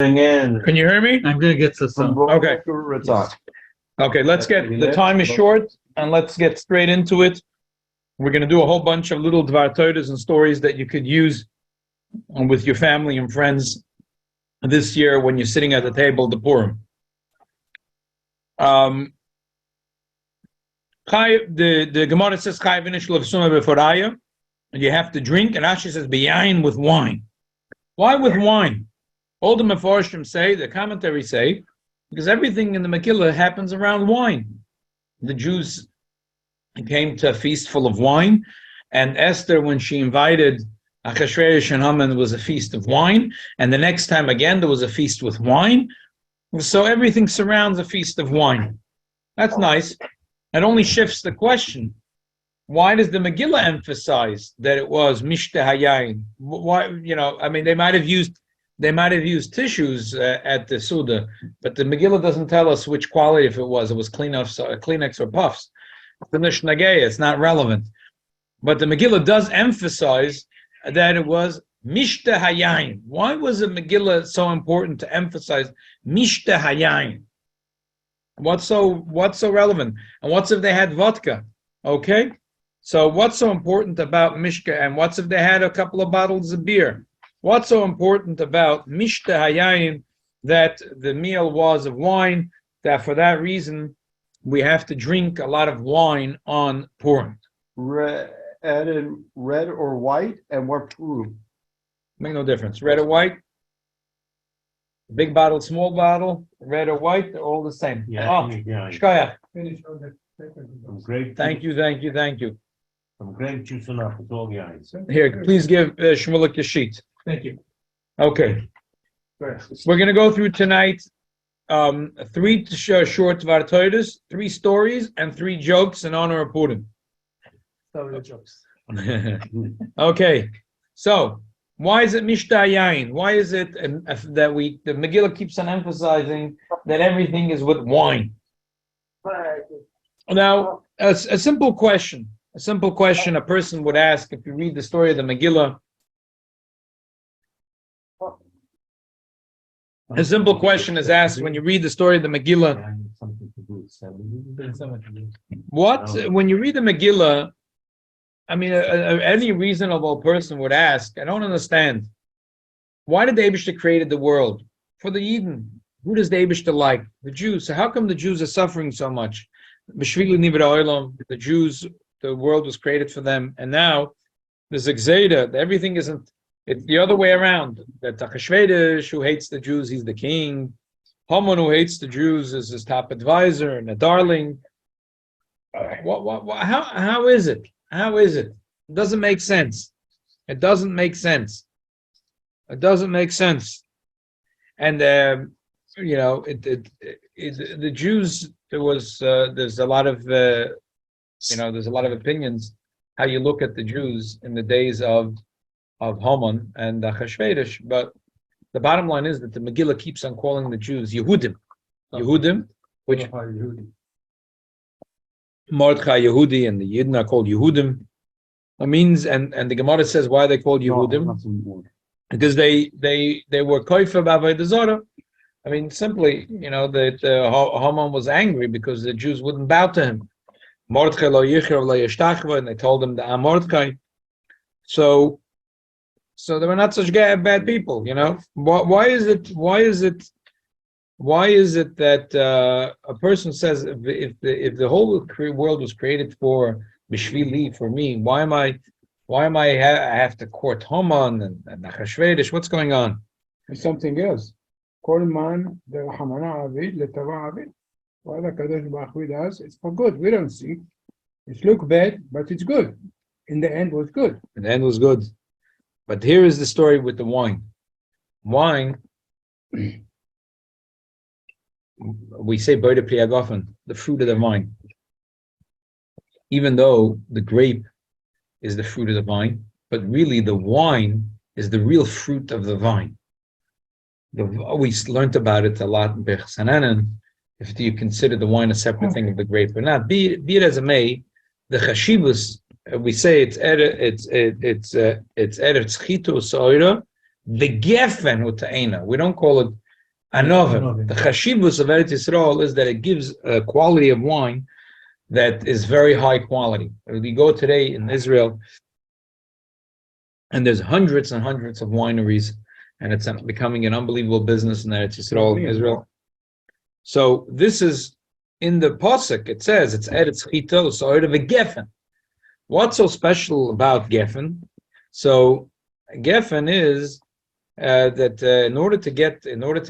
In. Can you hear me? I'm gonna get to some. Okay. Okay, let's get, the time is short, and let's get straight into it. We're going to do a whole bunch of little Dvar Torahs and stories that you could use with your family and friends this year when you're sitting at the table, the Purim. The Gemara says, Chai v'nish l'vsuma b'foraya, and you have to drink, and Rashi says, b'yayin, with wine. Why with wine? All the Mefarshim say, the commentaries say, because everything in the Megillah happens around wine. The Jews came to a feast full of wine, and Esther, when she invited Achashverosh and Haman, was a feast of wine, and the next time again there was a feast with wine. So everything surrounds a feast of wine. That's nice. It only shifts the question: why does the Megillah emphasize that it was Mishte Hayayin? Why, I mean, they might have used tissues at the Suda, but the Megillah doesn't tell us which quality, if it was Kleenex or Puffs. It's not relevant. But the Megillah does emphasize that it was Mishte Hayayin. Why was the Megillah so important to emphasize Mishte Hayayin? What's so relevant? And what's if they had vodka? Okay? So what's so important about Mishka? And what's if they had a couple of bottles of beer? What's so important about Mishte Hayayin, that the meal was of wine, that for that reason we have to drink a lot of wine on Purim? Red or white, and what Purim? Make no difference. Red or white, big bottle, small bottle, red or white, they're all the same. Shkoyach. Thank you. Some grape juice enough, it's all the eyes. Here, please give Shmulik a sheet. Thank you. Okay. We're going to go through tonight 3 short Dvar Torahs, 3 stories, and 3 jokes in honor of Purim. Start with the jokes. Okay. So, why is it Mishte Hayayin? Why is it that the Megillah keeps on emphasizing that everything is with wine? Now, a simple question a person would ask if you read the story of the Megillah. A simple question is asked when you read the story of the Megillah. When you read the Megillah, I mean, any reasonable person would ask, I don't understand. Why did the Eibishter created the world? For the Yidden. Who does the Eibishter like? The Jews. So how come the Jews are suffering so much? The Jews, the world was created for them. And now, there's a Gzeida. Everything isn't. It's the other way around. That Achashverosh, who hates the Jews, he's the king. Haman, who hates the Jews, is his top advisor and a darling. How is it? How is it? It doesn't make sense. And the Jews, there's a lot of opinions how you look at the Jews in the days of Haman and Achashverosh, but the bottom line is that the Megillah keeps on calling the Jews Yehudim, which Mordechai Yehudi and the Yidden are called Yehudim. It means, and the Gemara says why they called Yehudim, because they were koifa b'avodah zarah. I mean, simply, that Haman was angry because the Jews wouldn't bow to him. Mordechai lo yichir lo yishtachva, and they told him the Mordechai. So they were not such bad people, Why is it that a person says if the whole world was created for b'shvili, for me, why am I have to court Haman and Achashverosh? What's going on? There's something else. Kol man derachamana avid letava avid. What the Kadosh Baruch Hu does, it's for good. We don't see. It looks bad, but it's good. In the end, was good. In the end was good. But here is the story with the wine. Wine, we say Boida Priyagofen, the fruit of the vine. Even though the grape is the fruit of the vine, but really the wine is the real fruit of the vine. We learned about it a lot in Bech Sananan, if you consider the wine a separate thing of the grape or not. Be it as it may, the chashivus, we say it's eretz chitus oira, the gefen utaina. We don't call it Anovim. The chashivus of Eretz Yisrael is that it gives a quality of wine that is very high quality. We go today in Israel, and there's hundreds and hundreds of wineries, and it's becoming an unbelievable business in Eretz Yisrael, Israel. So this is in the pasuk. It says it's Eretz Chita, so out of a geffen. What's so special about geffen? So geffen is that in order to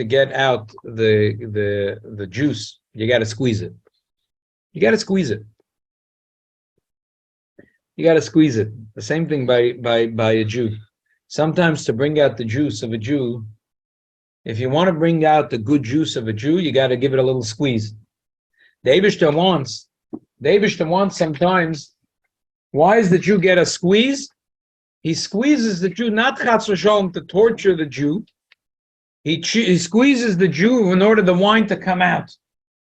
get out the juice, you got to squeeze it. You got to squeeze it. You got to squeeze it. The same thing by a Jew. Sometimes to bring out the juice of a Jew, if you want to bring out the good juice of a Jew, you got to give it a little squeeze. The Eibishter wants sometimes. Why does the Jew get a squeeze? He squeezes the Jew, not chas v'shalom to torture the Jew. He squeezes the Jew in order the wine to come out.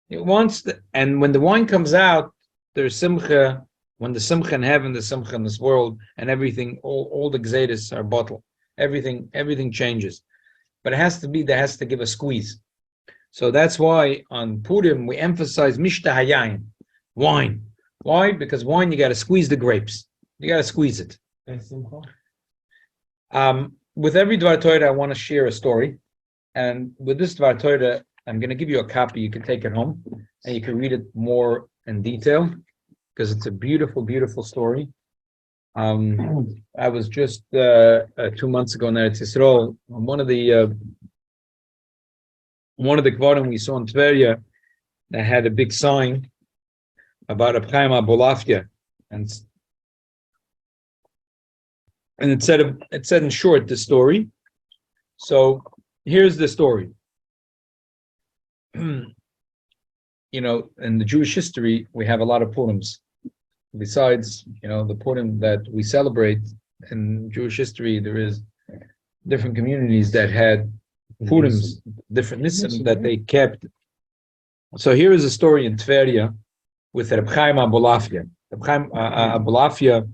It wants and when the wine comes out, there's simcha. When the simcha in heaven, the simcha in this world, and everything, all the gzeiros are bottled. Everything changes. But there has to give a squeeze. So that's why on Purim we emphasize mishta hayayin, wine. Why? Because wine, you got to squeeze the grapes. You got to squeeze it. With every Dvar Torah, I want to share a story. And with this Dvar Torah, I'm going to give you a copy. You can take it home and you can read it more in detail because it's a beautiful, beautiful story. I was just 2 months ago in Eretz Yisrael. One of the Kvarim we saw in Tveria that had a big sign about Reb Chaim Abolafia, and it said in short the story. So here's the story. In the Jewish history, we have a lot of Purims. Besides, the Purim that we celebrate in Jewish history, there is different communities that had Purims, different Nisim that they kept. So here is a story in Tveria with Reb Chaim Abolafia. Reb Chaim Abolafia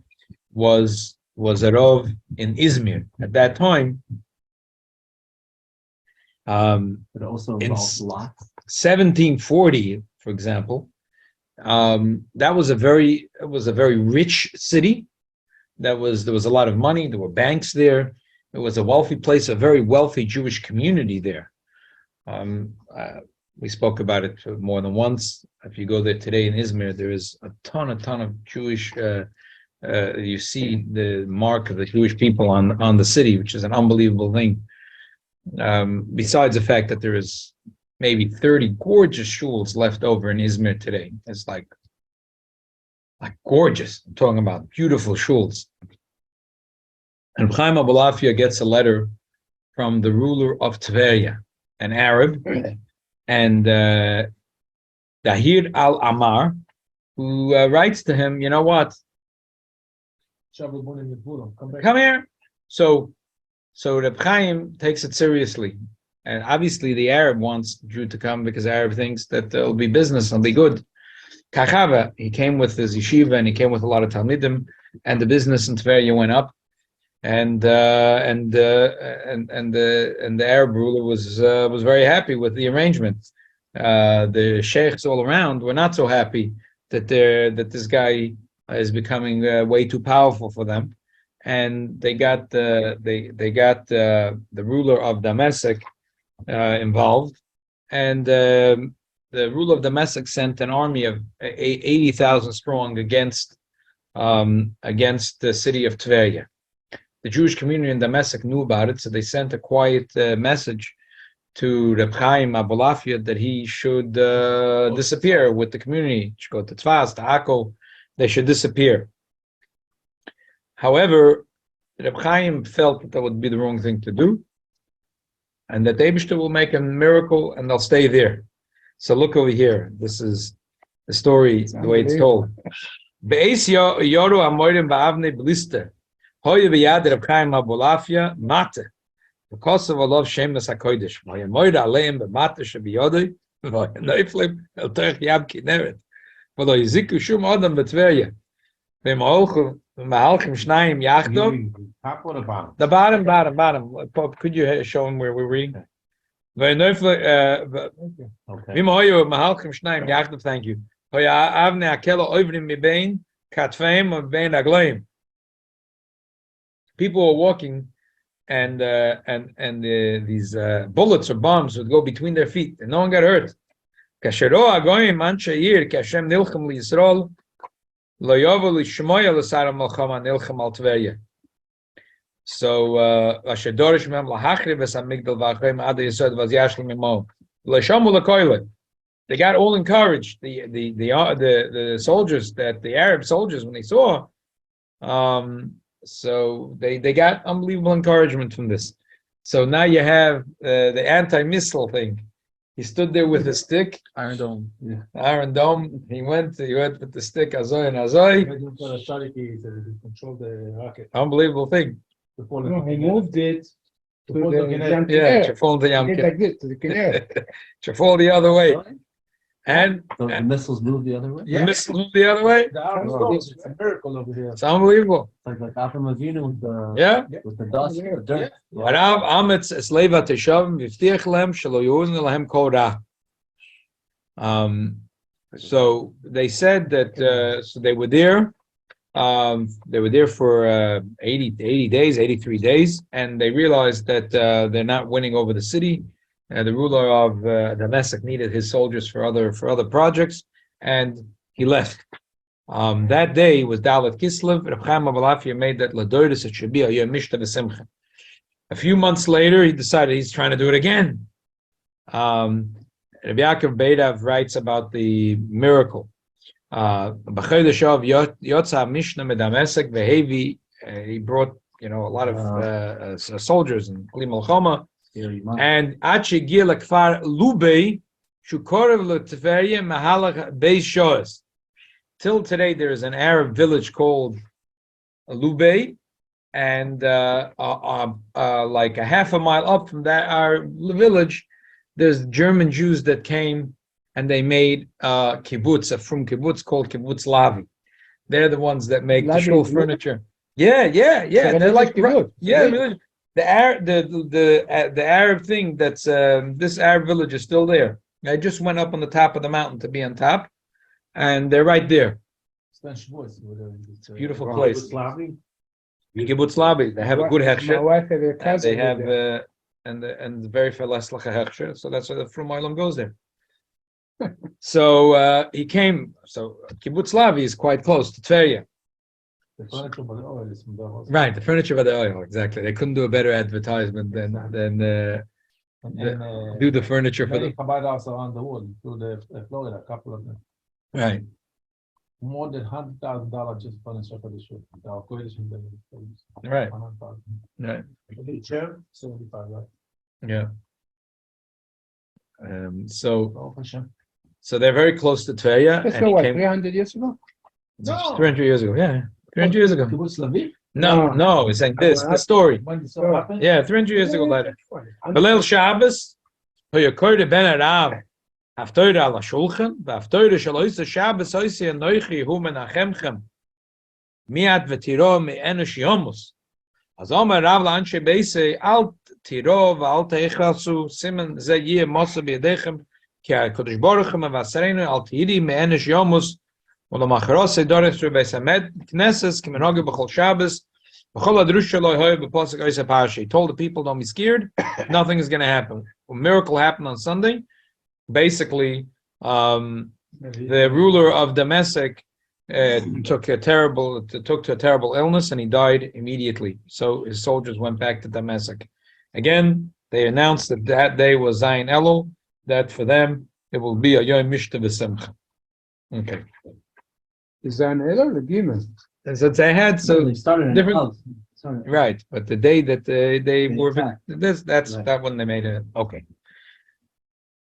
was a Rav in Izmir at that time. But also In involves lots. 1740, for example, that was a very rich city. There was a lot of money. There were banks there. It was a wealthy place, a very wealthy Jewish community there. We spoke about it more than once. If you go there today in Izmir, there is a ton of Jewish. You see the mark of the Jewish people on the city, which is an unbelievable thing. Besides the fact that there is maybe 30 gorgeous shuls left over in Izmir today. It's like gorgeous. I'm talking about beautiful shuls. And Chaim Abolafia gets a letter from the ruler of Tveria, an Arab, and Dahir al-Amar, who writes to him, you know what? Come here. So Reb Chaim takes it seriously. And obviously the Arab wants Jew to come because the Arab thinks that it'll be business, it'll be good. Kachava, he came with his yeshiva and he came with a lot of Talmidim, and the business in Tveria went up. And the Arab ruler was very happy with the arrangement. The sheikhs all around were not so happy that this guy is becoming way too powerful for them, and they got the ruler of Damascus involved, and the ruler of Damascus sent an army of 80,000 strong against the city of Tveria. The Jewish community in Damascus knew about it, so they sent a quiet message to Reb Chaim Abolafia that he should disappear with the community. He should go to Tzfaz, to Akko. They should disappear. However, Reb Chaim felt that would be the wrong thing to do, and that the Eibishter will make a miracle and they'll stay there. So look over here. This is the story, the way it's told. Be'ez yoru amorim ba'avnei blister. Hoye b'yad Reb Chaim Abolafia mate. Because of Allah Shemus HaKodesh. Hoye moira aleim b'mate shebiyodoi. Hoye neiflim el terech yam kineret. V'lo yiziku shum odam b'Tveria. V'ma'olchum shnayim yachdo. Top or the bottom? The bottom. Could you show him where we're reading? Very neufle, Okay. Vima hoyo mahalchim shnaim yachdav, thank you. Hoya avne akelo oivrim mibein katfeim of bein agloim. People were walking, and these bullets or bombs would go between their feet, and no one got hurt. Kashero agoyim anshe yir kashem nilchem liYisrael lo yovel lishmoya l'sara malchama nilchem al Tverya. So asher dorish mem lahachriv es hamigdal v'achreim ad yisod vaz yashlim imo l'shamu l'koyle. They got all encouraged. The soldiers, that the Arab soldiers, when they saw, so they got unbelievable encouragement from this. So now you have the anti-missile thing. He stood there with a stick, Iron Dome. Yeah. Iron Dome. He went with the stick, azoy and azoy. Control the rocket. Unbelievable thing. No, he moved it to the Yeah, Trafol the He Yam did like this to the canal. Trafol the other way, and The missiles move the other way. the missile moved the other way. The Arab soldiers, it's a miracle over here. It's unbelievable. It's like Avram Avinu with the dust, the dirt. Arav Ametz Esleva Teshavim V'Vtiach Lem Shelo Yuzne Lahem Kol Ra. So they said that so they were there. They were there for 80 days, 83 days, and they realized that they're not winning over the city. The ruler of Damascus needed his soldiers for other projects, and he left. That day was Dalet Kislev. Reb Chaim Abalafia made that Ladoidus it should be a Yom Mishta V'Simcha. A few months later, he decided he's trying to do it again. Rabbi Yaakov Beidav writes about the miracle. He brought, a lot of soldiers and Kli Malchama. And Achigil Kfar Lubei Shukorev L'Tverya Mahalach Beis Shoas. Till today, there is an Arab village called Lubei, and like a half a mile up from that our village, there's German Jews that came and they made kibbutz, from kibbutz called Kibbutz Lavi. They're the ones that make the shul furniture. Yeah. They're like kibbutz. really. The Arab thing that's this Arab village is still there. I just went up on the top of the mountain to be on top, and they're right there. It's a beautiful place. Kibbutz Lavi. They have a good My hechsher. wife had a cousin. They have there. and very felaslacha hechsher. So that's why the Frum Olam goes there. So he came. So Kibbutz Lavi is quite close to Tverya. Right, the furniture by the oil, exactly. They couldn't do a better advertisement than do the furniture for the Chabad around the world, to the Florida, a couple of them. right. More than $100,000 just furniture for the show. Right. Right. The chair, 75, right? Yeah. So they're very close to Tverya, That's and he what, came 300 years ago? 300 years ago. Yeah, 300 years ago. Kibbutz Lavi? No, it's like this. The story. When this all happened? Yeah, 300 years ago later. Belel Shabbos, hoyakoyde ben Arav, haftoyde ala shulchan, v'haftoyde shaloyse Shabbos oise anoichi hu menachemchem, miat v'tiro me'enush yomus. Az omer Rav la'anshe beise, al tiro v'al teichrasu, simen ze yeh mosa b'yedechem, ki ha'kodesh baruch hu mevasreinu, al tiri me'enush yomus, ולמחרת דורש בבית המקדש כנסת כמנהג בכל שבס בכל הדרוש שלו היה בפסוק עשר פרשי. He told the people, don't be scared, nothing is going to happen. A miracle happened on Sunday. Basically, the ruler of Damascus took to a terrible illness and he died immediately. So his soldiers went back to Damascus. Again, they announced that day was Zayin Elul, that for them it will be a Yom Mishta V'Simcha. Okay. Is that an Elul or Gimel? And so they had They started in different- house. right, but the day that they were attacked. that's Right. that one they made it. Okay.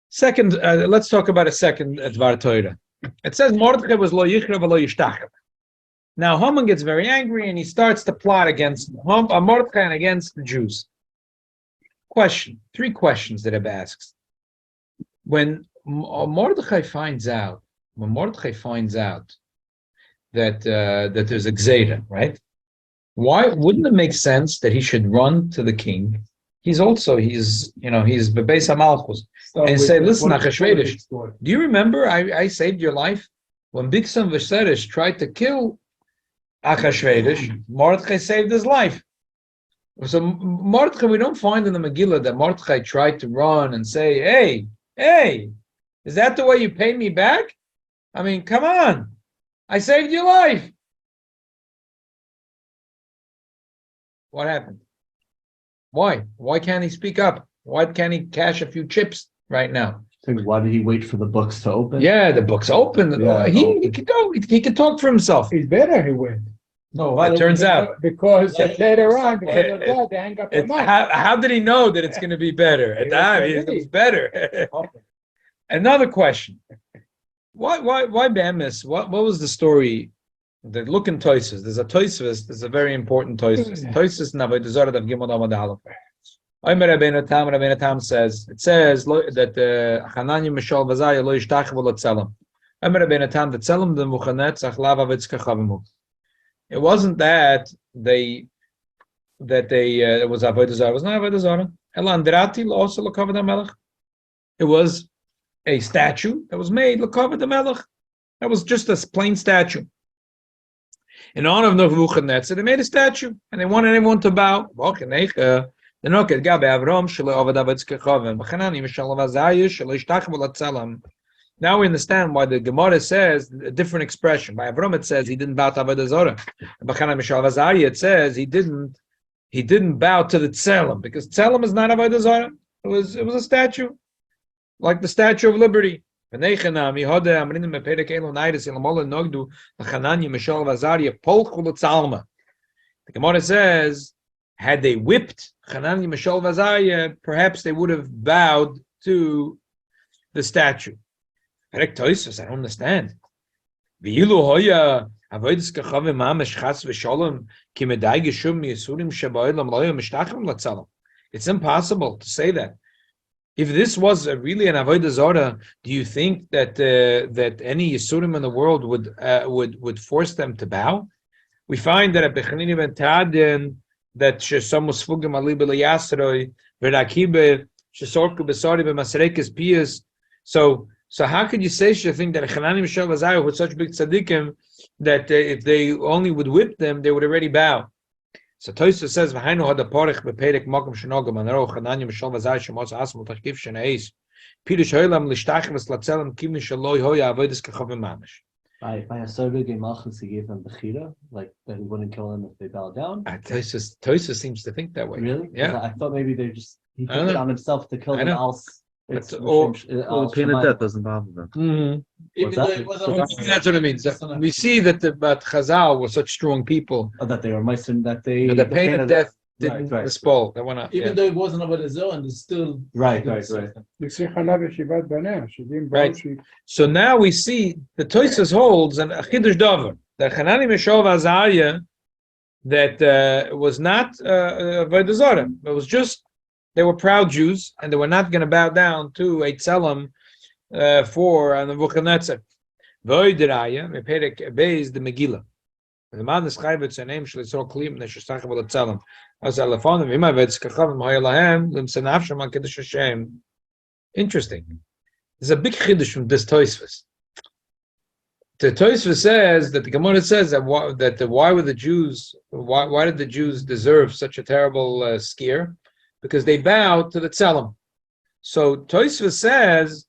Second, let's talk about a second Dvar Torah. It says Mordechai was lo yichra v'lo yishtachel. Now Haman gets very angry and he starts to plot against Mordechai and against the Jews. Three questions that I've asked. When Mordechai finds out that there's a Gzeira, right? Why wouldn't it make sense that he should run to the king he's bebeis hamalchus, and say, listen, Achashverosh, do you remember I saved your life when Bigsan Viserys tried to kill Achashverosh? Mordechai saved his life. So Mordechai, we don't find in the Megillah that Mordechai tried to run and say, hey, is that the way you pay me back? I mean, come on, I saved your life. What happened? Why? Why can't he speak up? Why can't he cash a few chips right now? So why did he wait for the books to open? Yeah, the book's open. Yeah, he could go. He could talk for himself. It's better he went. No, It turns out. Because later on, because of that, they hang up the mic. How did he know that it's going to be better? It's better. Another question. Why Bamis? What was the story? The look in Toises. There's a Toises. There's a very important Toises. Toises na Avodah Zarah Dav Gimel Amud Aleph. Omer Rabbeinu Tam says that Hanani Mishal Vazaya lo yishtachev lo tzelem. Omer Rabbeinu Tam the tzelem the muchanet zachlav avetz kachavimut. It wasn't that it was Avodah Zarah. It was not Avodah Zarah. Elan derati lo also lo kavod hamelech. It was a statue that was made lo kavod hamelech. That was just a plain statue. In honor of Nebuchadnezzar, they made a statue and they wanted everyone to bow. Now we understand why the Gemara says a different expression. By Avram it says he didn't bow to Avodah Zarah. By Chana it says he didn't bow to the Tzelem, because Tzelem is not Avodah Zarah. It was a statue, like the Statue of Liberty. The Gemara says, had they whipped Hanani, Mishal, Vazariah, perhaps they would have bowed to the statue. I don't understand. It's impossible to say that. If this was really an avodah zarah, do you think that any Yisurim in the world would force them to bow? We find that at Bechanini ben Tadin that Shesam was fugim ali b'layasroi v'rakibe shesorku b'sari b'masrekes pius. So how could you say such a thing that Hanani Mishal Vazariah with such big tzaddikim that if they only would whip them, they would already bow? So Toysa says, "V'hainu had a porich b'perek makom shenogam anero Hanani Mishal Vazariah shemos asmol tachkiv sheneis pirush hoylam lishtachim v'slatzelam kim mishaloi hoya avodas kachavim mamish." By a Sarvig Malchus, he gave them Bechira, like that he wouldn't kill them if they bow down. Toysa seems to think that way. Really? Yeah. I thought maybe he took it on himself to kill them else. The pain of death doesn't bother them. Mm-hmm. That's what it means. We see that the Chazal were such strong people. That they were Meister, that the pain of death didn't dispel. They went out. Even though it wasn't about his own, it's still right. So now we see the Toysus holds and Chidush Dover that Hanani Mishal Vazariah that was not Avodah Zarah. It was just they were proud Jews and they were not going to bow down to a tzelem for Nebuchadnezzar. Voideraya Meperek Beis the Megillah. The man is chayvet name shlisol klim neshestach v'la tzelem. As alafon v'ima v'etz kachavim hayalahem l'msenafshem al kiddush Hashem. Interesting. There's a big chiddush from this Tosfos. The Tosfos says that the Gemara says that why were the Jews? Why did the Jews deserve such a terrible scare? Because they bowed to the tzelem. So Tosfos says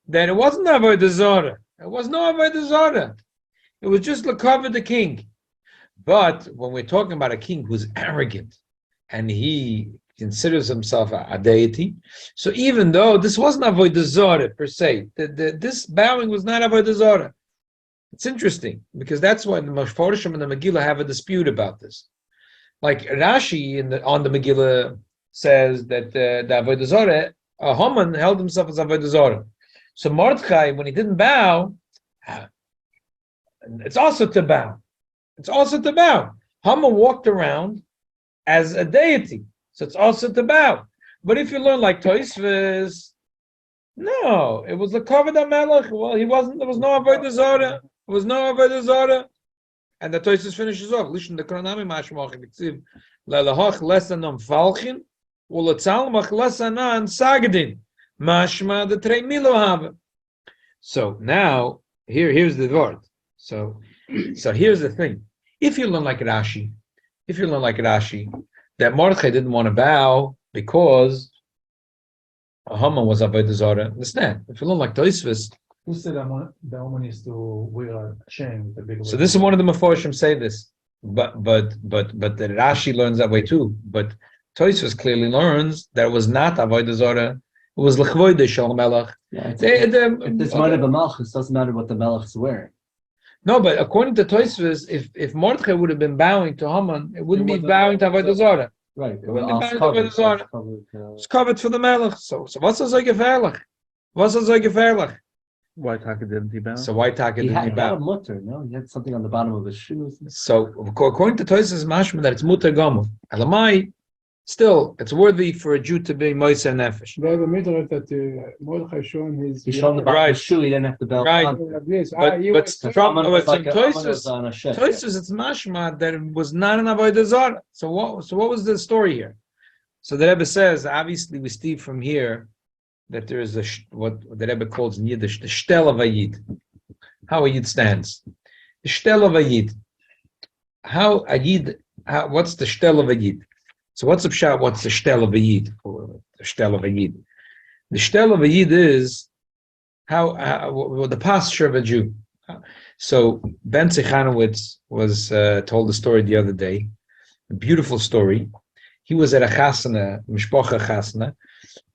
that it wasn't avodah zarah. It was no avodah zarah. It was just l'kavod the king. But when we're talking about a king who's arrogant and he considers himself a deity, so even though this wasn't avodah zarah per se, this bowing was not avodah zarah. It's interesting because that's why the Mepharshim and the Megillah have a dispute about this. Like Rashi on the Megillah says that the avodah zarah, Haman held himself as avodah zarah. So Mordechai, when he didn't bow, it's also to bow. It's also to bow. Haman walked around as a deity, so it's also to bow. But if you learn like Tosfos, no, it was the kavod hamelech. Well, he wasn't. There was no avodah zarah. There was no avodah zarah. And the Tosfos finishes off. Listen, the Kronami mashmach b'tziv lelahach lesanom falchin Ulatzalmach lasanan sagedin. Mashma the trei milo have. So now, here's the word. So here's the thing. If you learn like Rashi, that Mordechai didn't want to bow because Haman was avodah zarah. Understand? If you learn like Tosfos, Who said the woman is to wear a chain with a big? so this is one of the Meforshim say this, but the Rashi learns that way too. But Tosfos clearly learns that it was not avodah zarah. It was l'chvoide shel melech. If it's money of a malchus, it doesn't matter what the malchus is wearing. No, but according to Tosfos, if Mordechai would have been bowing to Haman, it wouldn't be bowing to avodah zarah. Right. It wouldn't be bowing to avodah zarah. It's covered for the melech. So what's so gefährlich? What's so gefährlich? Why Taka didn't he bow? So why Taka He didn't he had a bow? mutter, no? He had something on the bottom of his shoes. So according to Tosfos, mashma that it's mutter gamu. Elamai, still, it's worthy for a Jew to be moiser nefesh. They have a midrash that Mordechai shown his. He showed the bottom of his shoe, he didn't have to belt Right. on. But Haman was from Haman was on a ship. Tosfos, it's mashma that it was not an avodah zarah. So what was the story here? So the Rebbe says, obviously we see from here that there is what the Rebbe calls in Yiddish the shtel of a Yid. How a Yid stands. The shtel of a Yid. How a Yid, what's the shtel of a Yid? So what's the pshat? What's the shtel of a Yid? Or the shtel of a Yid. The shtel of a Yid is how the posture of a Jew. So Ben Zechanowitz was told the story the other day, a beautiful story. He was at a chasana, mishpocha chasana.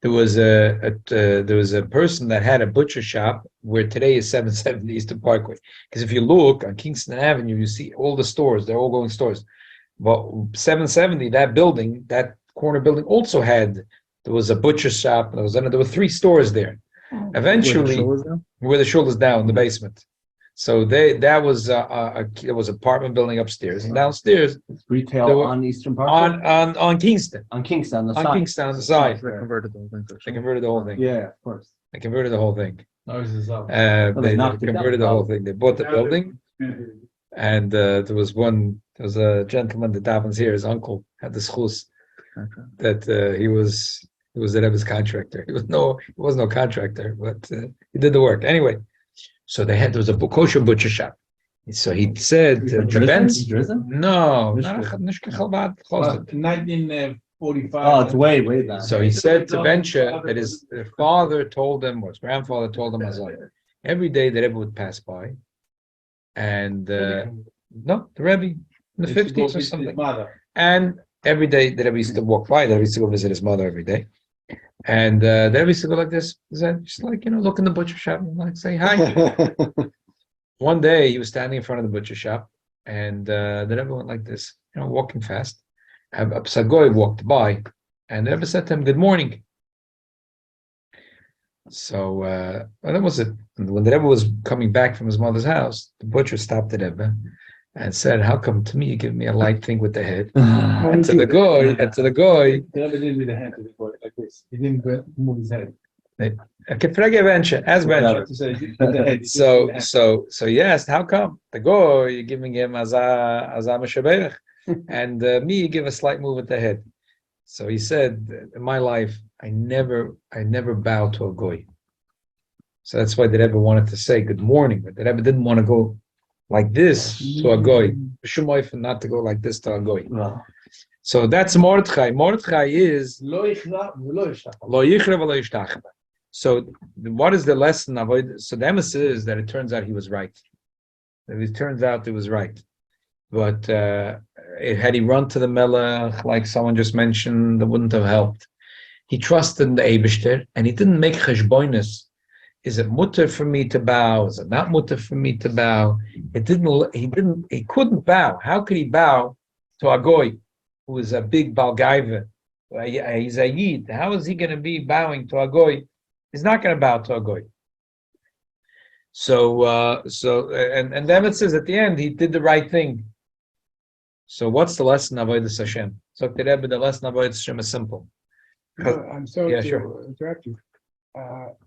There was a person that had a butcher shop where today is 770 Eastern Parkway. Because if you look on Kingston Avenue, you see all the stores. They're all going stores. But 770, that building, that corner building, also there was a butcher shop. There were 3 stores there. Eventually, where the shul is down in the basement. So there was apartment building upstairs, and downstairs Retail on Eastern Parkway? on Kingston. On Kingston, on the On side. Kingston on the side. They converted the whole thing. They converted the whole thing. Yeah, of course. They converted the whole thing. Noise is up. They knocked it converted down, the whole thing. They bought the building, and there was a gentleman that davens here. His uncle had the schus that he was the Rebbe's contractor. He was no contractor, but he did the work anyway. So there was a kosher butcher shop. So he said to Benz, no, not Chalbad, close to 1945. Oh, it's way back. So he said to Bencha that his father told him, or his grandfather told him, every day the Rebbe would pass by, and no, the Rebbe in the 50s or something, and every day the Rebbe used to walk by. The Rebbe used to go visit his mother every day, and the Rebbe used to go like this, just like look in the butcher shop and like say hi. One day he was standing in front of the butcher shop, and the Rebbe went like this, walking fast. A Psagoy walked by, and the Rebbe said to him, "Good morning." So that was it. And when the Rebbe was coming back from his mother's house, the butcher stopped the Rebbe and said, "How come to me you give me a light thing with the head?" and to the guy, The Rebbe didn't do the hand to the boy like this. He didn't move his head. So he asked, "How come the guy you're giving him as a meshaberach, and me you give a slight move with the head?" So he said, "In my life, I never bow to a goy." So that's why the Rebbe wanted to say good morning, but the Rebbe didn't want to go like this to a goy. Not to go like this to a goy. Wow. So that's Mordechai. Mordechai is Lo yichra v'lo yishtach. lo yichra v'lo yishtach. So what is the lesson of it? So the emes is that it turns out he was right. It turns out it was right. But had he run to the melech, like someone just mentioned, that wouldn't have helped. He trusted in the Eibishter, and he didn't make cheshboinus. Is it mutter for me to bow? Is it not mutter for me to bow? He couldn't bow. How could he bow to a goy who is a big balgaiva? He's a yid. How is he going to be bowing to a goy? He's not going to bow to a goy. So then it says at the end he did the right thing. So what's the lesson of Avodas Hashem? So the Rebbe, the lesson of Avodas Hashem is simple. No, I'm sorry to sure. interrupt you.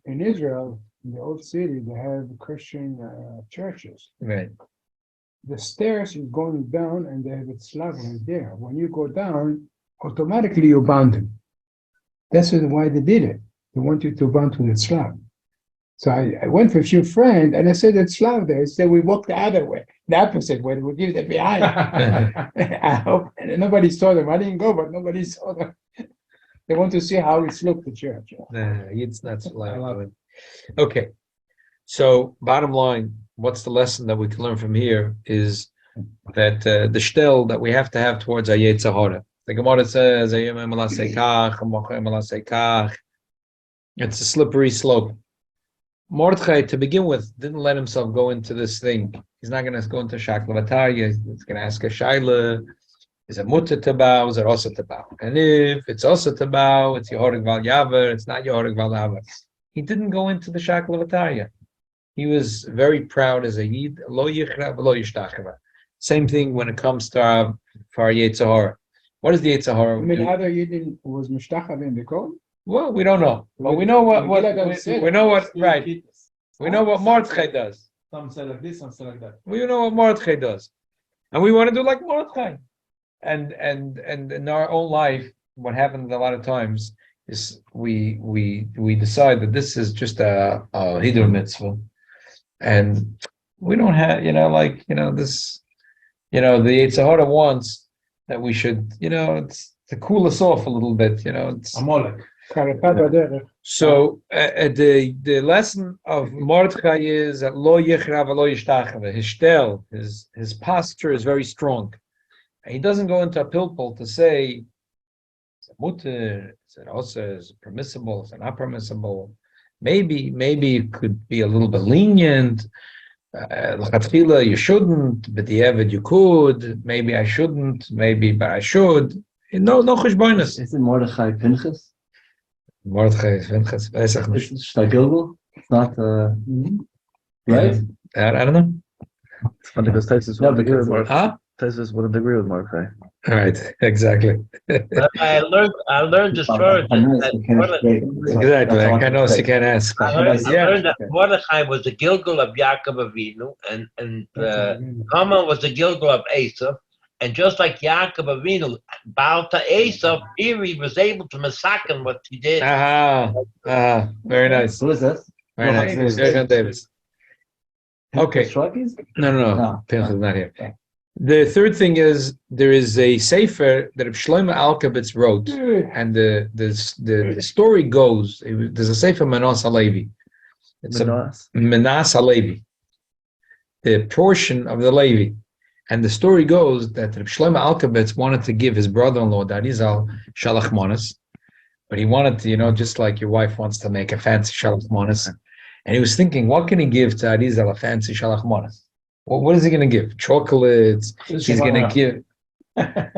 In Israel, in the old city, they have Christian churches. Right. The stairs is going down, and they have a slab right there. When you go down, automatically you're bound. That's why they did it. They want you to run to the Slav. So I went with a few friends and I said, it's Slav there. I said, we walk the other way, the opposite way. We give them behind. I hope and nobody saw them. I didn't go, but nobody saw them. They want to see how it's looked, the church. It's not so. Okay. So bottom line, what's the lesson that we can learn from here is that the shtel that we have to have towards our Yetzer Hara. The Gemara says, it's a slippery slope. Mordechai, to begin with, didn't let himself go into this thing. He's not going to go into Shaklavataya. He's going to ask a Shaila, is it mutter to bow? Is it also to bow? And if it's also to bow, it's Yehorig Val Yaver, it's not Yehorig Val Yaver. He didn't go into the Shaklavataya. He was very proud as a Yid. Lo yichra v'lo yishtachava. Same thing when it comes to our Yetzer Hara. What is the Yetzer Hara? I mean, other Yidden was Mishtachah in the code? Well, we don't know. But we know what we know what right. We know what Mordechai does. Some say like this, some say like that. We know what Mordechai does. And we want to do like Mordechai. And in our own life, what happens a lot of times is we decide that this is just a Hidur mitzvah. And we don't have, this, the Yetzer Hara wants that we should, it's to cool us off a little bit, it's Amalek. So the lesson of Mordechai is that lo yichra v'lo yishtachava. His shtel, his posture is very strong. And he doesn't go into a pilpul to say, is it mutter, is it also, is it permissible, is it not permissible? Maybe it could be a little bit lenient. L'chatchila, you shouldn't, but the Eved you could. Maybe I shouldn't, but I should. No cheshbonos. Is it Mordechai Pinchas? Mordechai Pinchas, Pesach. It's Gilgal. It's not right. I don't know. It's funny because Taisus wouldn't agree with Mordechai. Huh? Taisus wouldn't agree with Mordechai. Right, exactly. I learned the story. Exactly. I know you can't ask. I learned that Mordechai was the Gilgal of Yaakov Avinu, and Haman was the Gilgal of Esav. And just like Yaakov Avinu bowed to Esav, Eri was able to massacre what he did. Very nice. Who is this? Very nice. David Davis. Okay. Shruggies? No. Pinchas is not here. The third thing is there is a sefer that Shlomo Alkabetz wrote, and the story goes. There's a sefer Manas Halevi. It's Manas Halevi, the portion of the Levi, and the story goes that Shlomo Alkabetz wanted to give his brother-in-law Darizal Shalach Manas, but he wanted to, just like your wife wants to make a fancy Shalach Manas, and he was thinking, what can he give to Darizal a fancy Shalach Manas? Well, what is he going to give? Chocolates. He's going to give.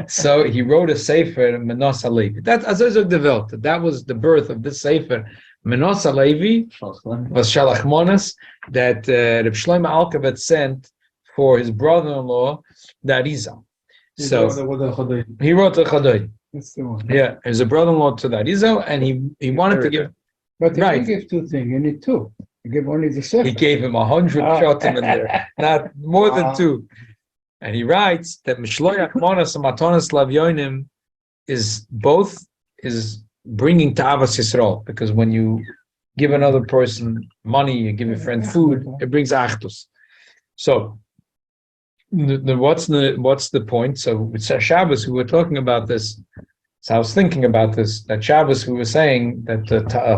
So he wrote a sefer, Manas Halevi. That's Azazog developed. That was the birth of this sefer. Manas Halevi was Shalach Manas that Reb Shlomo Alkabetz sent for his brother-in-law, Darizal. So he wrote the Chodai. Yeah, he was a brother-in-law to Darizal, and he wanted to give. But if you give two things, you need two. You give only the sefer. He gave him 100 shots in there, not more than two. And he writes that Mishloach Manas and Matanas Lavyonim is bringing to Avas Yisrael, because when you give another person money, you give a friend food, it brings Achdus. So what's the point? So it's Shabbos, we were talking about this. So I was thinking about this, that Shabbos we were saying that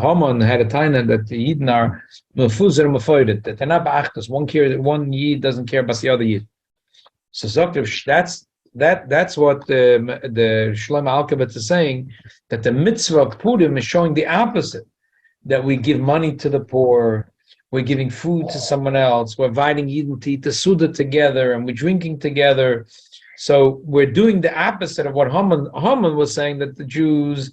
Haman had a taina that the Yidden are mefuzer mefoidet, that they're not ba'achtos. One Yid doesn't care about the other Yid. So that's what the Shlomo Alkabetz is saying, that the mitzvah of Purim is showing the opposite, that we give money to the poor, we're giving food to someone else, we're inviting Yidden to eat the Suda together, and we're drinking together. So we're doing the opposite of what Haman was saying, that the Jews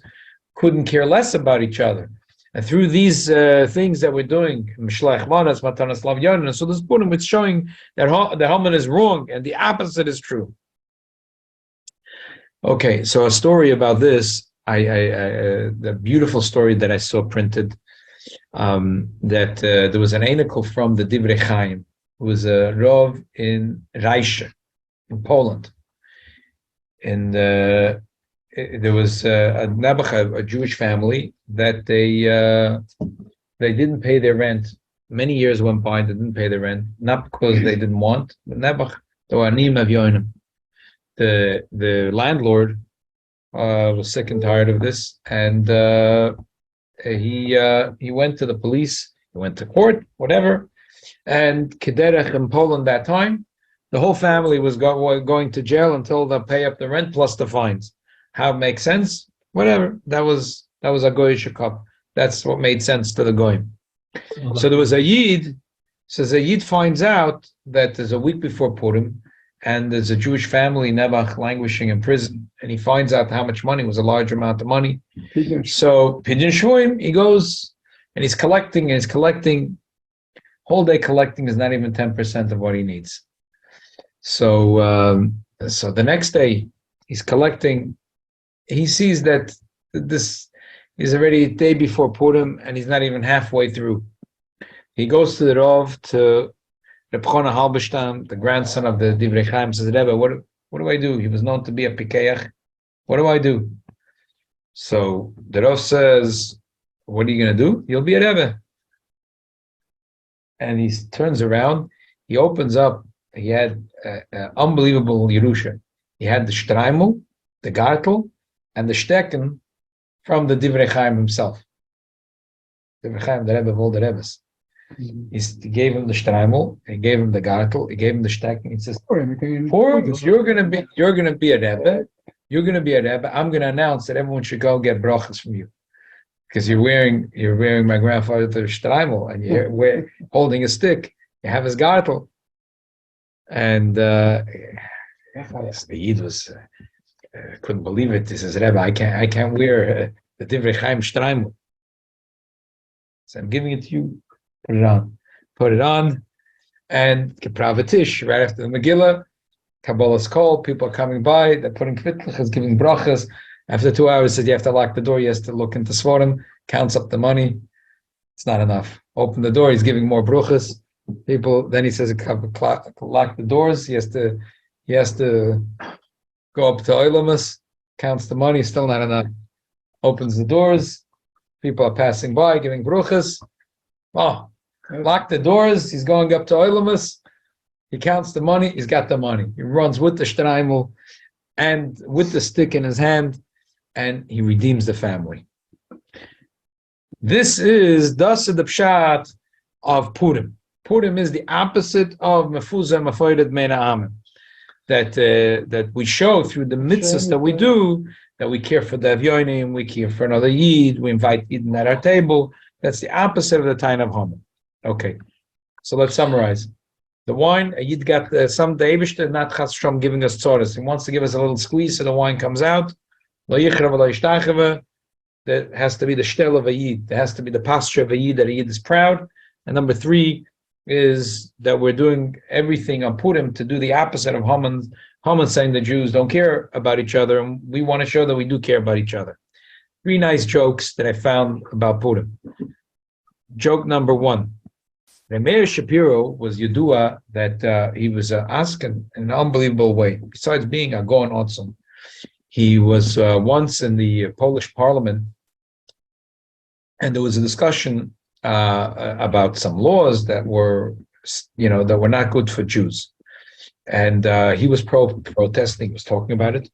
couldn't care less about each other. And through these things that we're doing, Mishlech Manas, Matanas Lavyonim, so this Purim, it's showing that Haman is wrong and the opposite is true. Okay, so a story about this, the beautiful story that I saw printed, that there was an einikel from the Divrei Chaim, who was a Rav in Reisha, in Poland. And there was a Nebuch, a Jewish family, that they didn't pay their rent. Many years went by, they didn't pay their rent, not because they didn't want, but Nebuch, the landlord was sick and tired of this, and he went to the police, he went to court, whatever, and Kederech in Poland that time, the whole family was going to jail until they pay up the rent plus the fines. How it makes sense? Whatever. That was a goyish cup. That's what made sense to the goyim. So there was a yid. Says a yid finds out that there's a week before Purim, and there's a Jewish family, Nebuch, languishing in prison, and he finds out how much money was a large amount of money. So Pidyon Shvuim, he goes and he's collecting. Whole day collecting is not even 10% of what he needs. So the next day he's collecting. He sees that this is already a day before Purim, and he's not even halfway through. He goes to the Rav, to Reb Chona Halberstam, the grandson of the Divrei Chaim, says, Rebbe, what do I do? He was known to be a Pikeach. What do I do? So the Rav says, what are you going to do? You'll be a Rebbe. And he turns around, he opens up, he had unbelievable Yerusha. He had the Streimel, the Gartel, and the Stecken from the Divrei Chaim himself. Divrei Chaim, the Rebbe of all the Rebbes. He gave him the Streimel, he gave him the Gartel, he gave him the Stecken. He says, you're gonna be a Rebbe, I'm gonna announce that everyone should go get brachas from you. Because you're wearing my grandfather's Streimel, and you're holding a stick, you have his Gartel. And the Yid was couldn't believe it. He says, Rebbe, I can't wear the Divrei Chaim Streimel. So I'm giving it to you. Put it on, and Kepravatish, right after the Megillah, Kabbalah's call, people are coming by, they're putting kvitlichas, giving brachas. After 2 hours, says you have to lock the door, he has to look into Svarim, counts up the money. It's not enough. Open the door, he's giving more brachas. People, then he says, lock the doors, he has to go up to Oilamus, counts the money, still not enough. Opens the doors, people are passing by, giving brachas. Oh, lock the doors, he's going up to Oilamus, he counts the money, he's got the money. He runs with the Streimel and with the stick in his hand, and he redeems the family. This is the pshat of Purim. Purim is the opposite of Mefuzah Mefoidet Meina Amim. That we show through the mitzvahs that we do, that we care for the Avyonim, we care for another Yid, we invite Yidden at our table. That's the opposite of the Tain of Haman. Okay, so let's summarize. The wine, a Yid got some Eibishter, not Chas Shom, giving us tzoros. He wants to give us a little squeeze so the wine comes out. Lo yichrav lo yishtacheva. That has to be the shtel of a Yid. There has to be the posture of a Yid, that a Yid is proud. And number 3 is that we're doing everything on Purim to do the opposite of Haman. Haman saying the Jews don't care about each other, and we want to show that we do care about each other. 3 nice jokes that I found about Purim. Joke number 1. Meir Shapiro was Yedua that he was asking in an unbelievable way. Besides being a Gaon Otzum, he was once in the Polish parliament, and there was a discussion about some laws that were not good for Jews, and he was protesting. He was talking about it,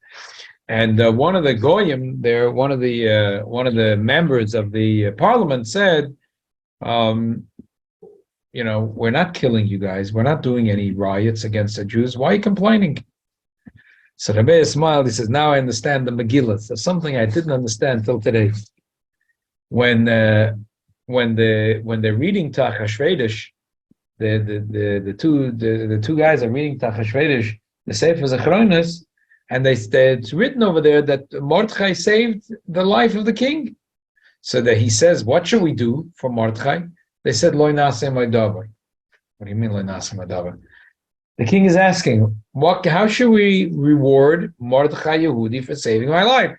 and one of the goyim there, one of the members of the parliament said, we're not killing you guys. We're not doing any riots against the Jews. Why are you complaining? So Rebbe smiled. He says, now I understand the Megillah. So something I didn't understand till today. When they're reading Tachashvedish, the two guys are reading Tachashvedish, the Sefer Zechronos, and it's written over there that Mordechai saved the life of the king. So that he says, what should we do for Mordechai? They said, Lo naseh ma'davar. What do you mean, Lo naseh ma'davar? The king is asking, how should we reward Mordechai Yehudi for saving my life?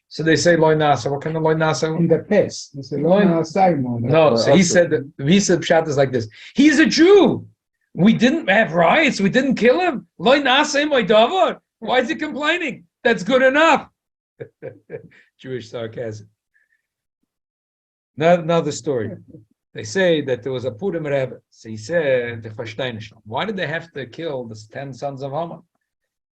So they say, Lo naseh. What kind of Lo naseh? In the past. They say, Lo naseh. No, so he said Pshat is like this. He's a Jew. We didn't have riots. We didn't kill him. Lo naseh ma'davar. Why is he complaining? That's good enough. Jewish sarcasm. Another story. They say that there was a Purim Rebbe. So he said, why did they have to kill the 10 sons of Haman?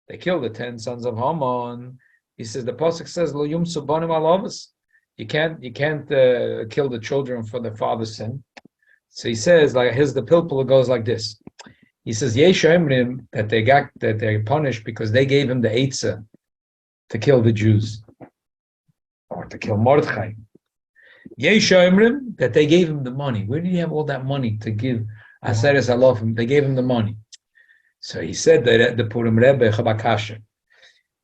They killed the 10 sons of Haman. He says, the Pasuk says, Lo yumsu banim al avos. You can't kill the children for the father's sin. So he says, like, here's the pilpul goes like this. He says, Yesh Omrim, that they're punished because they gave him the Eitzah to kill the Jews or to kill Mordechai. Yesh Omrim, that they gave him the money. Where did he have all that money to give Aseres Alofim? They gave him the money. So he said that the Purim Rebbe Chabakasha.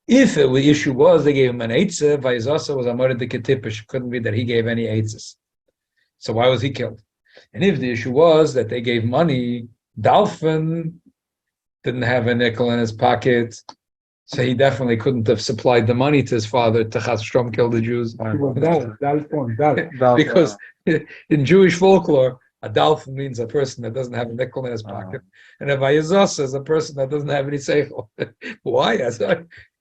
If the issue was they gave him an Eitzah, Vayizasa was Amored the Ketipish. Couldn't be that he gave any Eitzahs. So why was he killed? And if the issue was that they gave money, Dalfin didn't have a nickel in his pocket, so he definitely couldn't have supplied the money to his father to Chastrom kill the Jews. Because in Jewish folklore, a Dalfin means a person that doesn't have a nickel in his pocket, and a Vayizos is a person that doesn't have any seichel. Why?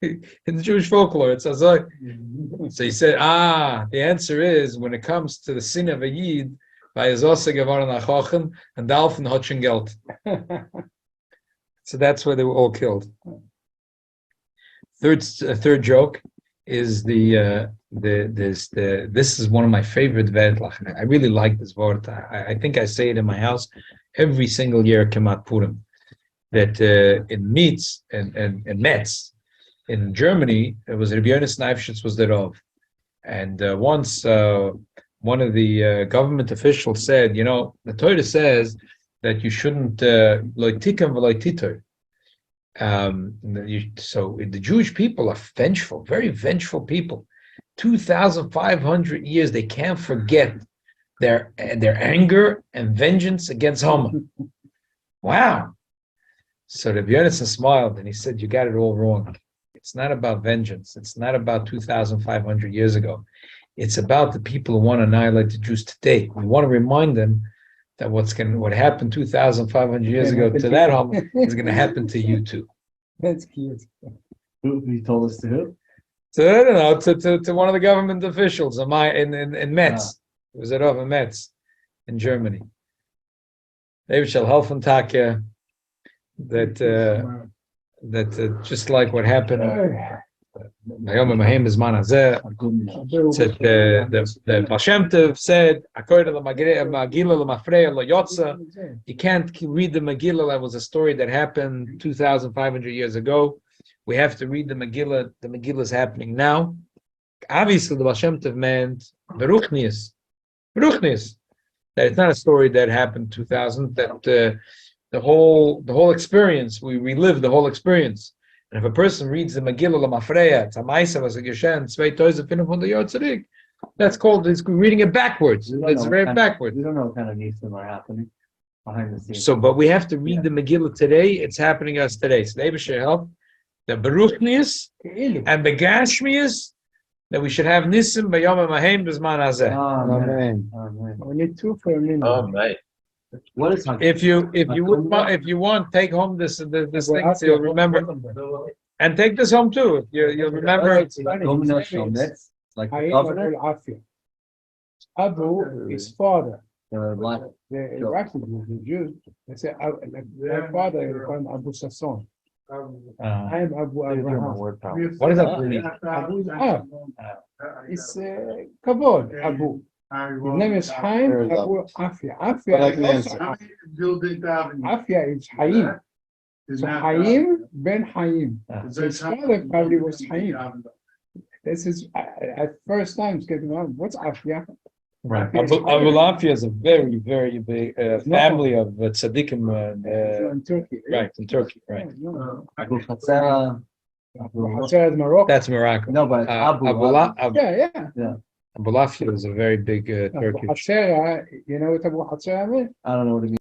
In the Jewish folklore, it's Azoi. So he said, the answer is when it comes to the sin of a Yid, Vayizos gevaran achochen and Dalfin hotchen geld. So that's where they were all killed. Third joke is this is one of my favorite Vedlach. I really like this word. I think I say it in my house every single year Kemat Purim. That in Metz and Metz in Germany, it was Rabbi Yonis Neifshitz was the Rav. And once one of the government officials said, the Torah says that you shouldn't loitikam v'loititer. So the Jewish people are vengeful, very vengeful people. 2,500 years they can't forget their anger and vengeance against Haman. Wow. So Rabbi Yonason smiled and he said, you got it all wrong. It's not about vengeance. It's not about 2,500 years ago. It's about the people who want to annihilate the Jews today. We want to remind them that what happened 2,500 years ago to that Haman is going to happen to you too. That's cute. Who told us to who? So I don't know, to one of the government officials in Metz. It was at over Metz in Germany. They shall help and Takia that just like what happened. The Baal Shem Tov said, you can't read the Megillah. That was a story that happened 2,500 years ago. We have to read the Megillah. The Megillah is happening now. Obviously, the Baal Shem Tov meant Beruchnius. That it's not a story that happened 2,000. That the whole experience, we relive the whole experience. And if a person reads the Megillah Lamafreya, it's a Maisa, was a Geshen, Tzvei Toiz, Finum von the Yotzerik, that's called, he's reading it backwards. It's very backwards. We don't know what kind of nisim are happening behind the scenes. So, but we have to read the Megillah today. It's happening us today. So, the Eibusher help the Beruchnius and the Gashmius that we should have Nisim B'Yom HaMahem B'Zman Hazeh. Amen. We need two for a minute. Oh, right. What is If you want, take home this thing so you'll remember, and take this home too. You'll remember. Like the governor? Abu is father. The Iraqis, the Jews, they say, my father is called Abu Sasson. I am Abu Abraham. What is that mean? Abu is Ab. It's Kavod, Abu. His name is Chaim Abu Afia. Afia is also Afia is Chaim. So Chaim ben Chaim. So his father probably was Chaim. This is at first time getting on. What's Afia? Right. Abu Afia is a very, very big family of tzaddikim. In Turkey. Right, in Turkey. Right. Abu Chatzera. Is Morocco. That's Morocco. No, but Abu. Yeah. Abu Afia is a very big Turkish. Abu Hatzera, you know what Abu Hatzera means? I don't know what it means.